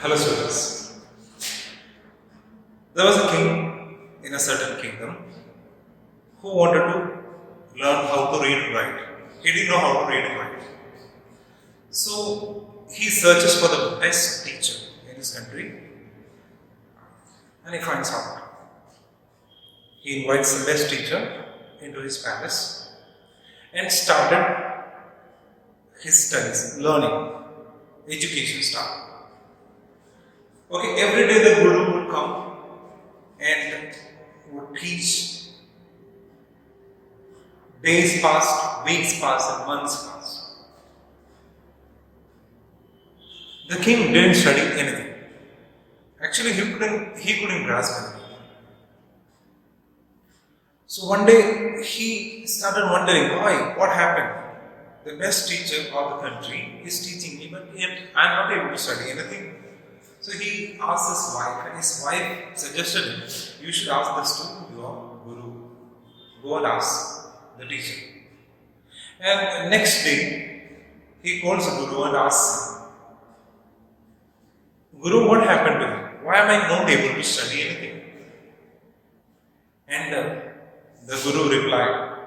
Hello students. There was a king in a certain kingdom who wanted to learn how to read and write. He didn't know how to read and write. So he searches for the best teacher in his country and he finds out. He invites the best teacher into his palace and started his studies, learning, education started. Okay, every day the guru would come and would teach. Days passed, weeks passed, and months passed. The king didn't study anything. Actually, he couldn't grasp anything. So one day he started wondering why, what happened? The best teacher of the country is teaching me, but yet I am not able to study anything. So he asked his wife, and his wife suggested him, you should ask this to your guru. Go and ask the teacher. And the next day, he calls the guru and asks him, Guru, what happened to me? Why am I not able to study anything? And the guru replied,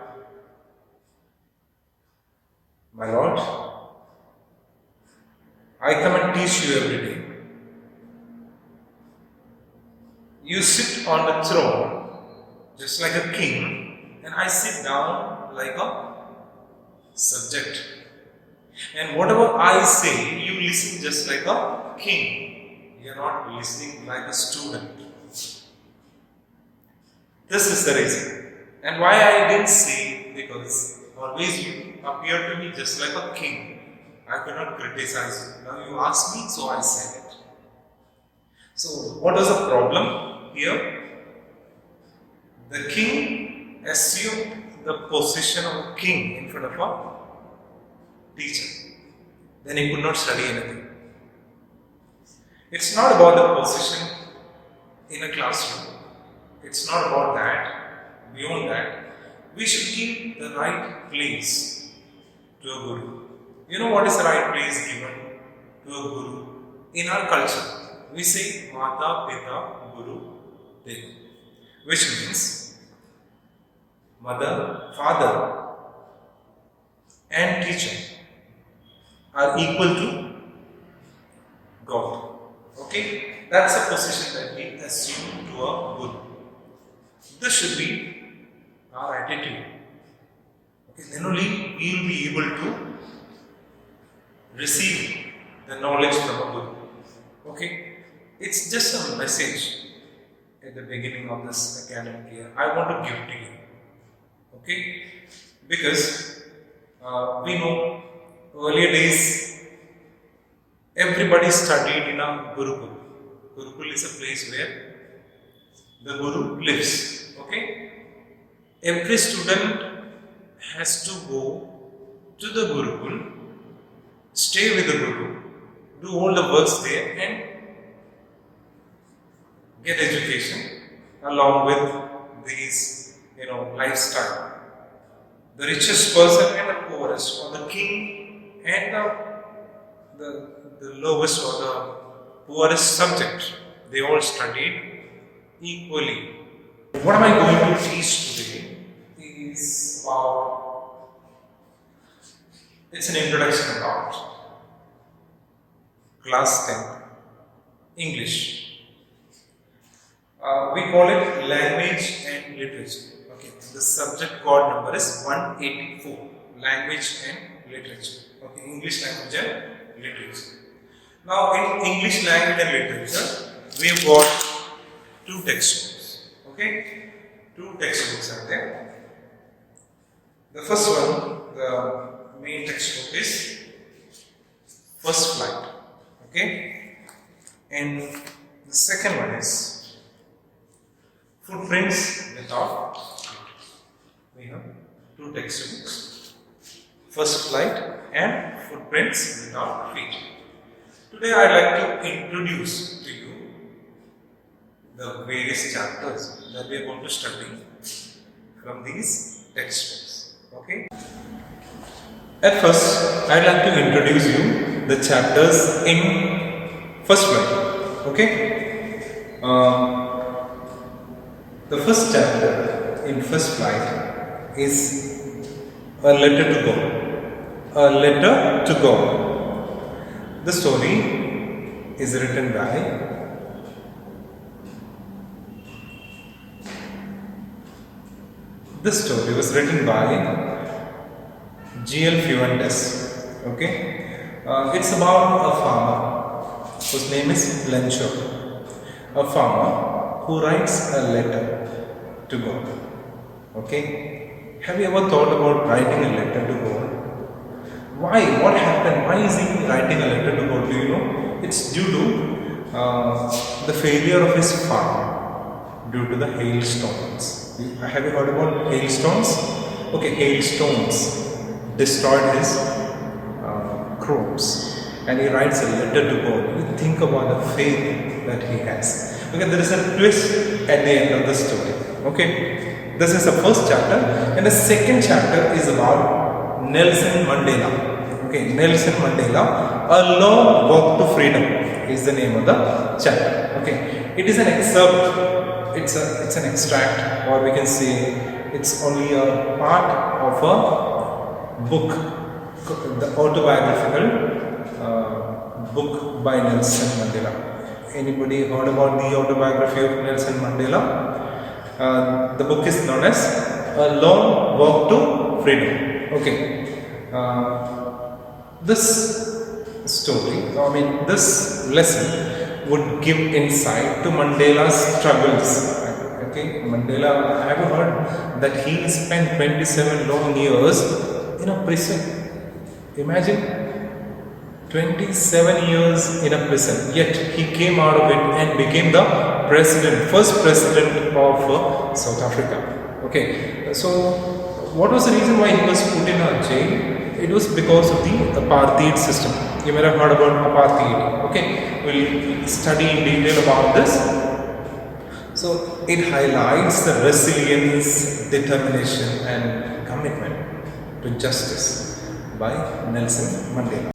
my lord, I come and teach you every day. You sit on the throne just like a king, and I sit down like a subject. And whatever I say, you listen just like a king. You are not listening like a student. This is the reason. And why I didn't say, because always you appear to me just like a king. I cannot criticize you. Now you ask me, so I said it. So what is the problem? Here, the king assumed the position of a king in front of a teacher. Then he could not study anything. It's not about the position in a classroom. It's not about that. Beyond that, we should give the right place to a guru. You know what is the right place given to a guru? In our culture, we say Mata, Pita, Guru, Deva, which means mother, father and teacher are equal to God. Okay? That's a position that we assume to a guru. This should be our attitude. Okay? Then only we will be able to receive the knowledge from a guru. Okay? It's just a message at the beginning of this academic year. I want to give to you. Okay? Because we know earlier days everybody studied in a Gurukul. Gurukul is a place where the Guru lives. Okay? Every student has to go to the Gurukul, stay with the Guru, do all the works there and get education along with these, lifestyle. The richest person and the poorest, or the king and the lowest or the poorest subject, they all studied equally. What am I going to teach today is about, it's an introduction about class 10, English. We call it language and literature. Okay, the subject code number is 184, language and literature. Okay, English language and literature. Now in English language and literature, we've got two textbooks. Okay, two textbooks are there. The first one, the main textbook is First Flight. Okay, and the second one is Footprints Without Feet. We have two textbooks, First Flight and Footprints Without Feet. Today I would like to introduce to you the various chapters that we are going to study from these textbooks. Okay? At first, I would like to introduce you the chapters in First flight. Okay. The first chapter in first flight is a letter to God. A letter to God. The story is written by This story was written by G.L. Fuentes. Okay, it's about a farmer whose name is Lencho. A farmer who writes a letter to God. Okay, have you ever thought about writing a letter to God? Why? What happened? Why is he writing a letter to God? Do you know? It's due to the failure of his farm due to the hailstones. Have you heard about hailstones? Okay, hailstones destroyed his crops, and he writes a letter to God. You think about the faith that he has. Okay, there is a twist at the end of the story. Okay, this is the first chapter, and the second chapter is about Nelson Mandela. Okay, Nelson Mandela, A Long Walk to Freedom is the name of the chapter. Okay, it is an excerpt. It's an extract, or we can say it's only a part of a book, the autobiographical book by Nelson Mandela. Anybody heard about the autobiography of Nelson Mandela? The book is known as A Long Walk to Freedom. Okay, this story, this lesson would give insight to Mandela's struggles. Okay, Mandela, have you heard that he spent 27 long years in a prison? Imagine 27 years in a prison, yet he came out of it and became the first president of South Africa. Okay, so what was the reason why he was put in a jail? It was because of the apartheid system. You may have heard about apartheid. Okay, we'll study in detail about this. So it highlights the resilience, determination and commitment to justice by Nelson Mandela.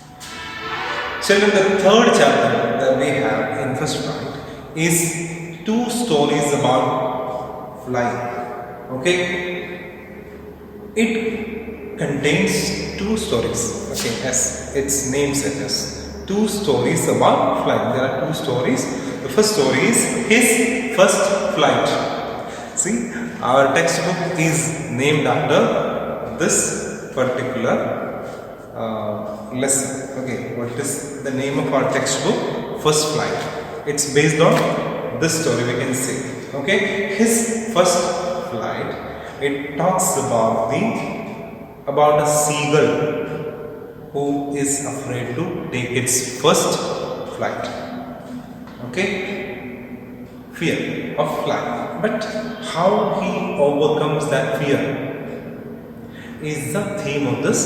Children, the third chapter that we have in first flight is two stories about flying. Okay, it contains two stories. Okay, as its name suggests, two stories about flying. There are two stories. The first story is his first flight. See, our textbook is named after this particular lesson. Okay, what is the name of our textbook? First flight. It's based on this story, we can say. Okay, his first flight. It talks about a seagull who is afraid to take its first flight. Okay, fear of flying. But how he overcomes that fear is the theme of this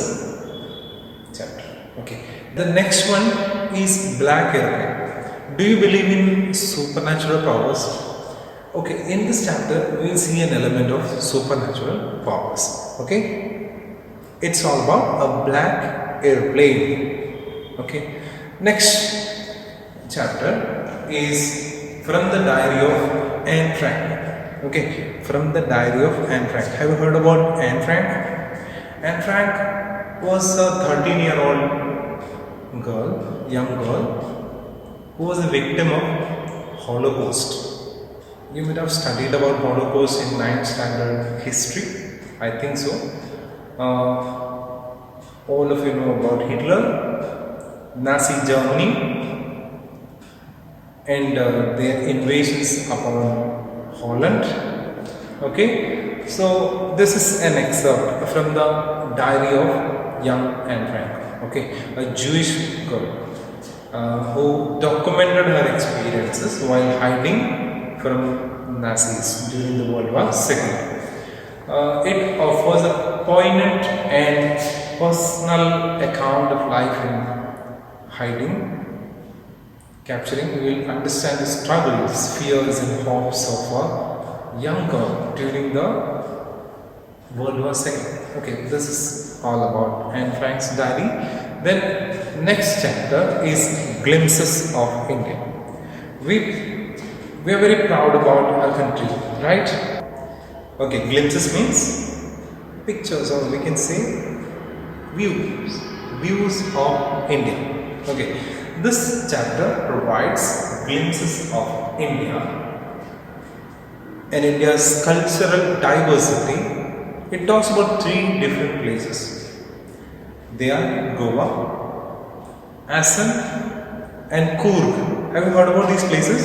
chapter. Okay, the next one is black airplane. Do you believe in supernatural powers? Okay, in this chapter we will see an element of supernatural powers. Okay, it's all about a black airplane. Okay, next chapter is from the diary of Anne Frank. Okay, from the diary of Anne Frank. Have you heard about Anne Frank? Anne Frank was a 13-year-old girl, young girl, who was a victim of Holocaust. You might have studied about Holocaust in 9th standard history. I think so. All of you know about Hitler, Nazi Germany, and their invasions upon Holland. Okay, so this is an excerpt from the diary of young Anne Frank. Okay, a Jewish girl who documented her experiences while hiding from Nazis during the World War II. It offers a poignant and personal account of life in hiding, capturing. We will understand the struggles, fears and hopes of a young girl during the World War II. Okay, this is all about Anne Frank's diary. Then next chapter is glimpses of India. We are very proud about our country, right? Okay, glimpses means pictures, or we can say views of India. Okay, this chapter provides glimpses of India and India's cultural diversity. It talks about 3 different places. They are Goa, Assam and Coorg. Have you heard about these places?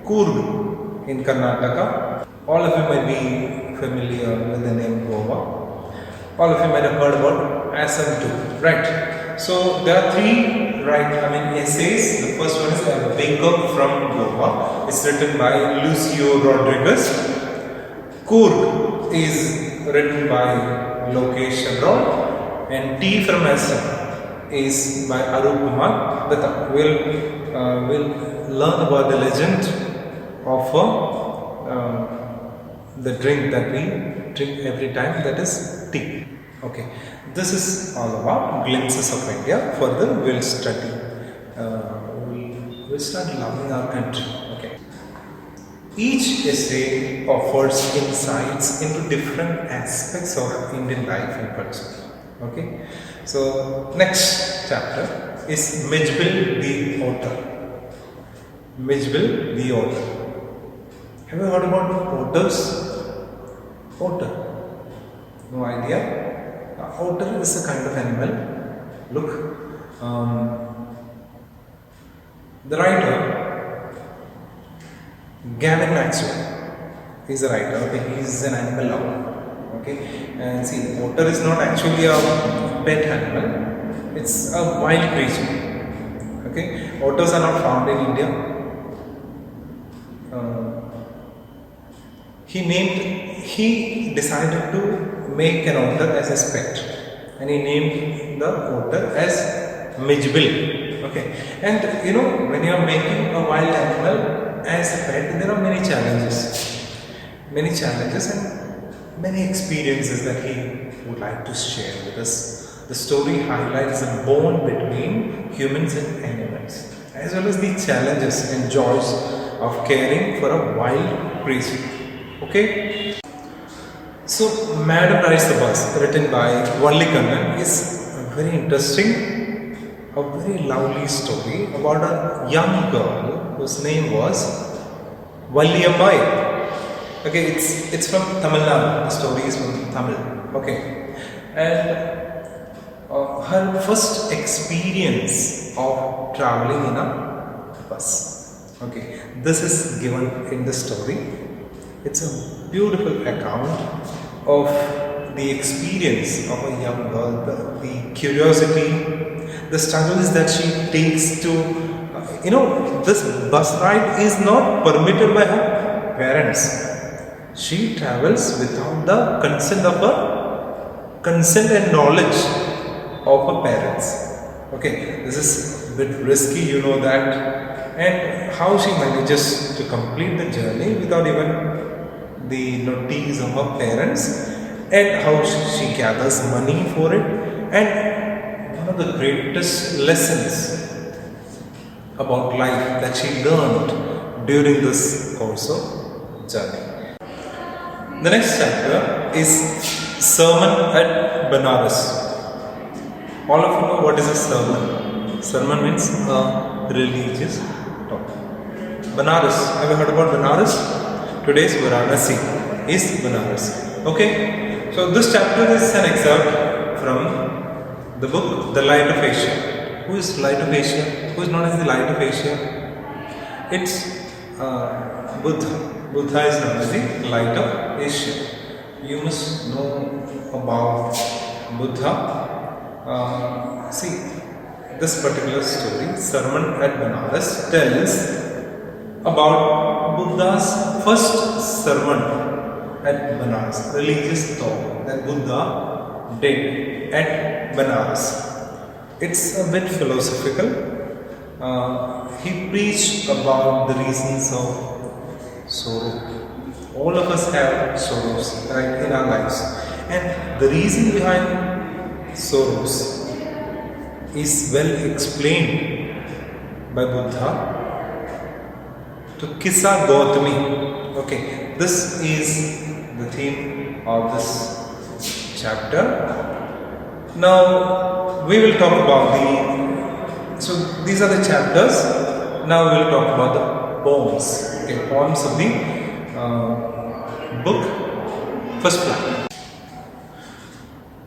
Coorg in Karnataka. All of you might be familiar with the name Goa. All of you might have heard about Assam too, right? So there are 3 essays. The first one is A Baker from Goa. It's written by Lucio Rodriguez. Coorg is written by Lokesh Abroad, and Tea from Assam is by Arup Kumar Datta. We'll learn about the legend of the drink that we drink every time, that is tea. Okay, this is all about glimpses of India. Further, we'll study. We'll start loving our country. Okay. Each essay offers insights into different aspects of Indian life and culture. Okay. So next chapter is Mijbil the Author. Mijbil the Author. Have you heard about otters? Otter. No idea? Otter is a kind of animal. Look, the writer Gavin Maxwell is a writer. Okay, he is an animal lover. Okay, and see, otter is not actually a pet animal; it's a wild creature. Okay, otters are not found in India. He decided to make an otter as his pet, and he named the otter as Mijbil. Okay, and you know, when you are making a wild animal as a pet, there are many challenges and many experiences that he would like to share with us. The story highlights the bond between humans and animals, as well as the challenges and joys of caring for a wild creature. Okay. So, Madam Rides the Bus, written by Valli Kannan, is a very interesting, a very lovely story about a young girl whose name was Valliyamai. Okay, it's from Tamil Nadu. The story is from Tamil. Okay, and her first experience of traveling in a bus. Okay, this is given in the story. It's a beautiful account of the experience of a young girl, the curiosity, the struggles that she takes to, this bus ride is not permitted by her parents. She travels without the consent and knowledge of her parents. Okay, this is a bit risky, you know that. And how she manages to complete the journey without even the notice of her parents, and how she gathers money for it. And one of the greatest lessons about life that she learned during this course of journey. The next chapter is Sermon at Banaras. All of you know what is a sermon. Sermon means a religious talk. Banaras. Have you heard about Banaras? Today's Varanasi is Banaras. Okay. So this chapter is an excerpt from the book The Light of Asia. Who is Light of Asia? Who is known as the Light of Asia? It's Buddha. Buddha is known as the Light of Asia. You must know about Buddha. See, this particular story, Sermon at Banaras, tells about Buddha's first sermon at Banaras, religious talk that Buddha did at Banaras. It's a bit philosophical. He preached about the reasons of sorrow. All of us have sorrows, right, in our lives, and the reason behind sorrows is well explained by Buddha to Kissa Gautami. Okay, this is the theme of this chapter. Now we will talk about so these are the chapters. Now we will talk about the poems. Okay, poems of the book First Plan.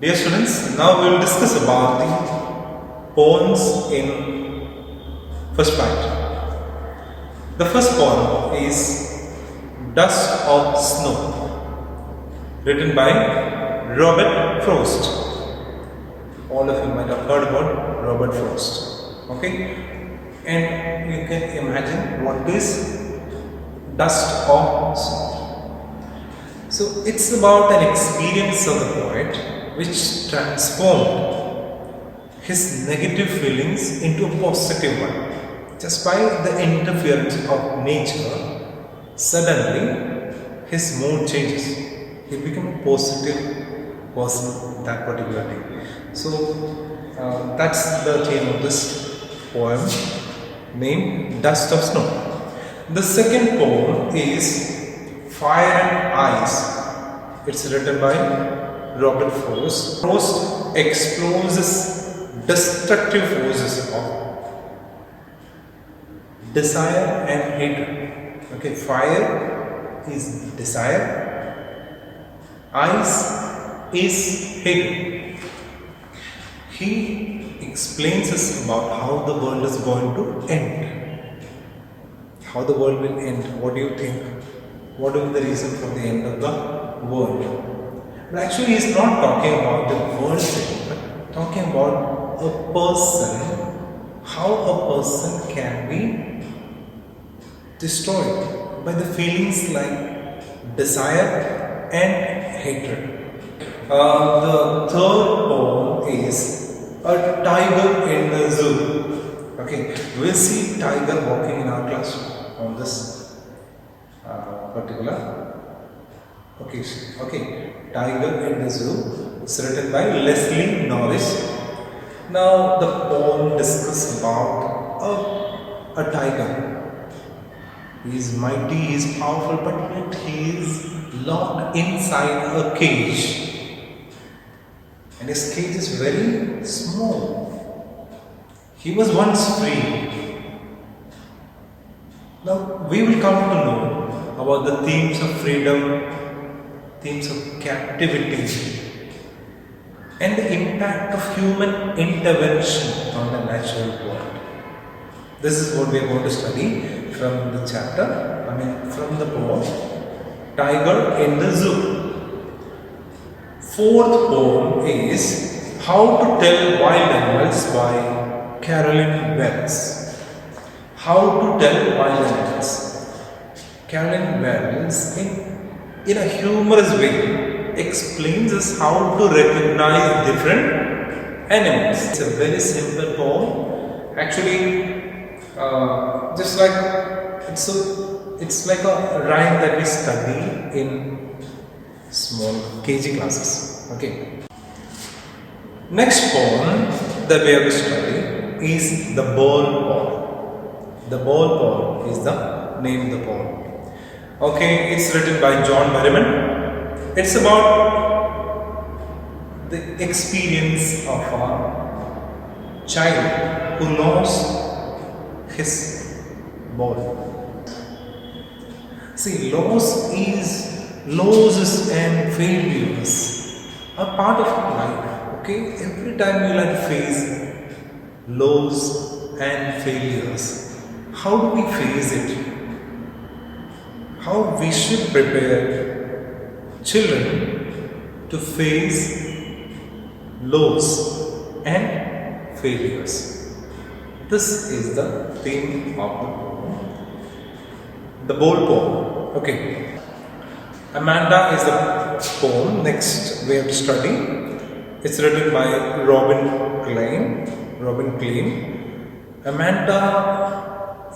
Dear students, now we will discuss about the poems in First Flight. The first poem is Dust of Snow, written by Robert Frost. All of you might have heard about Robert Frost. Okay, and you can imagine what is Dust of Snow. So it's about an experience of the poet which transformed his negative feelings into a positive one. Just by the interference of nature, suddenly his mood changes. He becomes a positive person that particular day. So that's the theme of this poem named Dust of Snow. The second poem is Fire and Ice. It's written by Robert Frost. Frost explores destructive forces of desire and hatred. Okay, fire is desire, ice is hatred. He explains us about how the world is going to end. How the world will end. What do you think? What is the reason for the end of the world? But actually he is not talking about the world ending, but talking about a person, how a person can be destroyed by the feelings like desire and hatred. The third poem is A Tiger in the Zoo. Okay, we'll see tiger walking in our classroom on this particular occasion. Okay, Tiger in the Zoo. It's written by Leslie Norris. Now the poem discusses about a tiger. He is mighty, he is powerful, but yet he is locked inside a cage. And his cage is very small. He was once free. Now we will come to know about the themes of freedom, themes of captivity, and the impact of human intervention on the natural world. This is what we are going to study from the chapter, from the poem Tiger in the Zoo. Fourth poem is How to Tell Wild Animals by Carolyn Wells. How to Tell Wild Animals. Carolyn Wells, in a humorous way, explains us how to recognize different animals. It's a very simple poem. Actually, just like it's like a rhyme that we study in small KG classes. Okay. Next poem that we have to study is the Ball Poem. The Ball Poem is the name of the poem. Okay, it's written by John Merriman. It's about the experience of a child who lost his ball. See, losses and failures are part of life. Okay, every time you have to face lows and failures, how do we face it? How we should prepare children to face lows and failures. This is the theme of the Bold Poem. Okay. Amanda is the poem. Next we have to study. It's written by Robin Klein. Amanda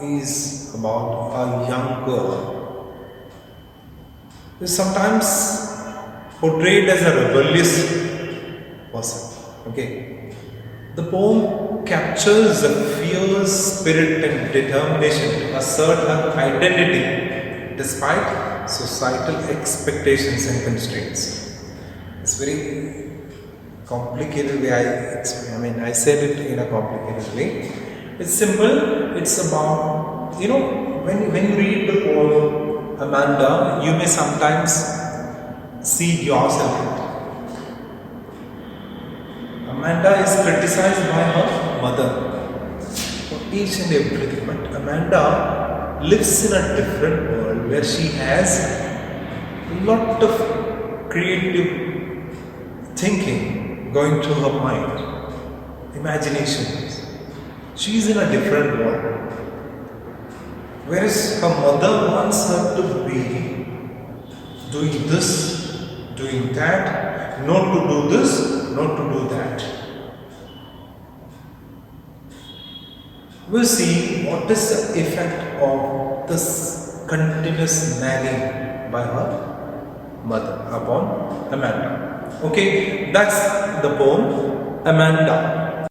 is about a young girl who is sometimes portrayed as a rebellious person. Okay. The poem captures the fierce spirit and determination to assert her identity despite societal expectations and constraints. It's very complicated way I said it in a complicated way. It's simple. It's about, when you read the poem Amanda, you may sometimes see yourself in it. Amanda is criticized by her mother for each and everything, but Amanda lives in a different world where she has a lot of creative thinking going through her mind, imaginations. She is in a different world. Whereas her mother wants her to be doing this, doing that, not to do this, not to do that. We'll see what is the effect of this continuous nagging by her mother upon Amanda. Okay, that's the poem Amanda.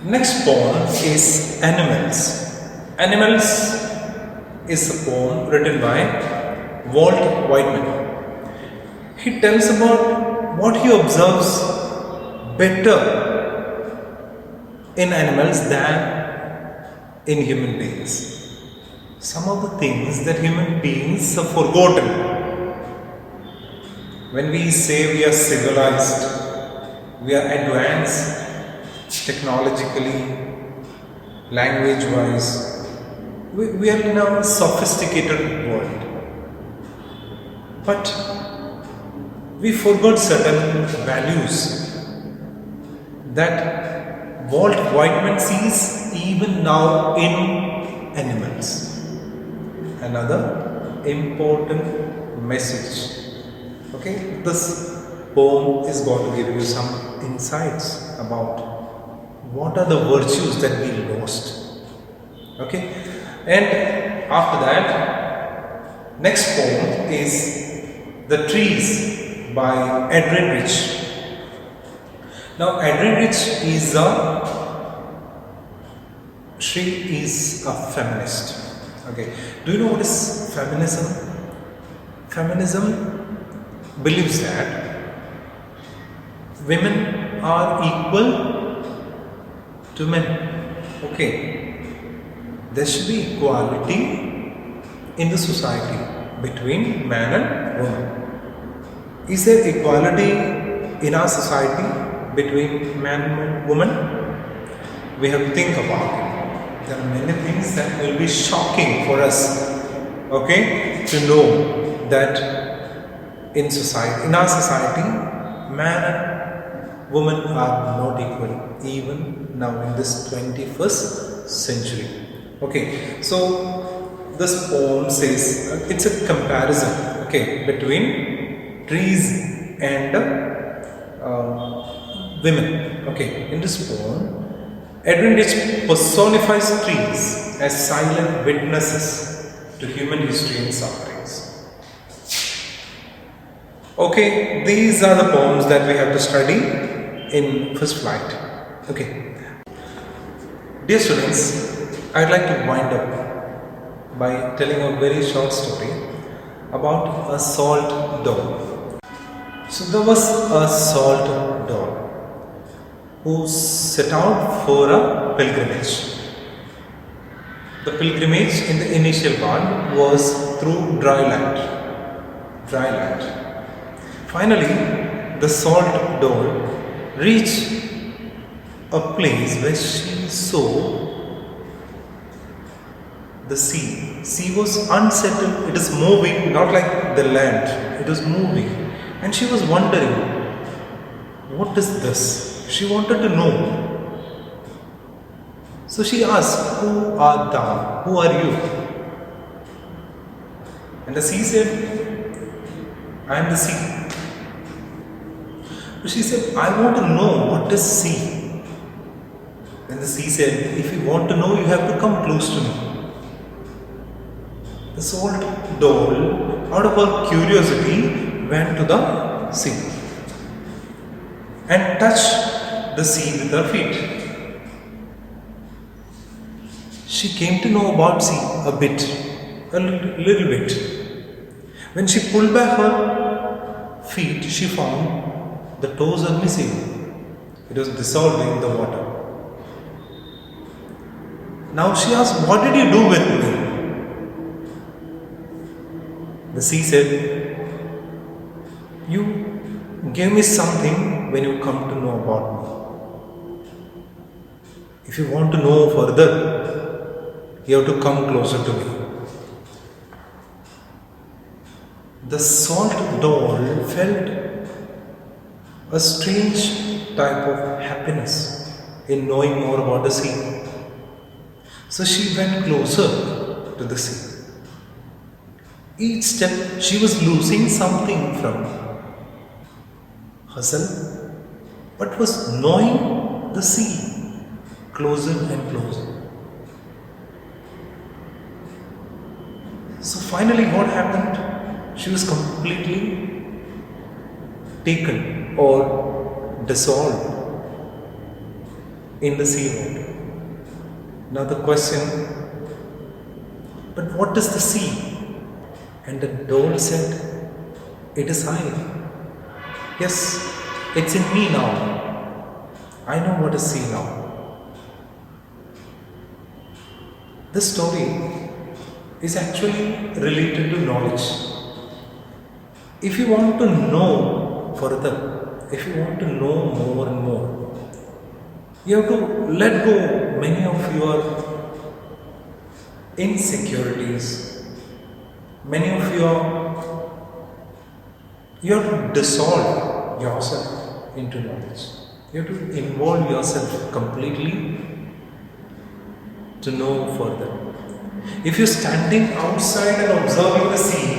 Next poem is Animals. Animals is a poem written by Walt Whitman. He tells about what he observes better in animals than in human beings. Some of the things that human beings have forgotten. When we say we are civilized, we are advanced technologically, language-wise, we are in a sophisticated world. But we forgot certain values that Walt Whitman sees even now in animals. Another important message. Okay, this poem is going to give you some insights about what are the virtues that we lost. Okay, and after that, next poem is The Trees by Edwin Rich. Now, Edwin Rich is she is a feminist. Okay, do you know what is feminism? Feminism believes that women are equal to men. Okay, there should be equality in the society between man and woman. Is there equality in our society between man and woman? We have to think about it. There are many things that will be shocking for us, okay, to know that in our society, man and woman are not equal, even now in this 21st century. Okay, so this poem says it's a comparison, okay, between trees and women. Okay, in this poem, Edwin Rich personifies trees as silent witnesses to human history and sufferings. Okay, these are the poems that we have to study in first flight. Okay, dear students, I'd like to wind up by telling a very short story about a salt dog. So there was a salt dog who set out for a pilgrimage. The pilgrimage in the initial part was through dry land. Finally, the salt dog reached a place where she saw the sea. Sea was unsettled, it is moving, not like the land, it was moving. And she was wondering, what is this? She wanted to know. So she asked, who art thou? Who are you? And the sea said, I am the sea. So she said, I want to know what is sea. And the sea said, if you want to know, you have to come close to me. The salt dog, out of her curiosity, went to the sea and touched the sea with her feet. she came to know about sea a bit, little bit. When she pulled back her feet, she found the toes are missing. It was dissolved in the water. Now she asked, "What did you do with me?" The sea said, "You gave me something when you come to know about me. If you want to know further, you have to come closer to me." The salt doll felt a strange type of happiness in knowing more about the sea. So she went closer to the sea. Each step she was losing something from herself, but was knowing the sea closer and closer. So finally, what happened? She was completely taken or dissolved in the sea water. Now the question, but what is the sea? And the doll said, "It is I. Yes, it's in me now. I know what is sea now." This story is actually related to knowledge. If you want to know further, if you want to know more and more, you have to let go many of your insecurities, many of you have to dissolve yourself into knowledge. You have to involve yourself completely to know further. If you're standing outside and observing the sea,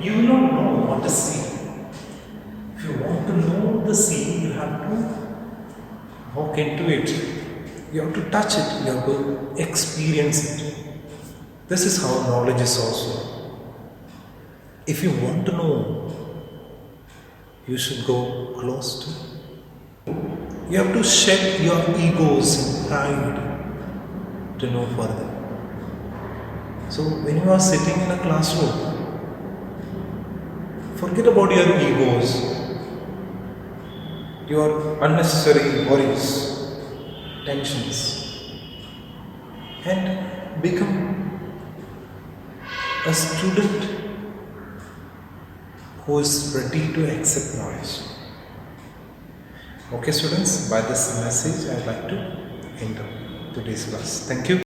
you will not know what is sea. If you want to know the sea, you have to walk into it. You have to touch it. You have to experience it. This is how knowledge is also. If you want to know, you should go close to it. You have to shed your egos and pride to know further. So when you are sitting in a classroom, forget about your egos, your unnecessary worries, tensions, and become a student who is ready to accept knowledge. Okay, students, by this message I would like to end today's class. Thank you.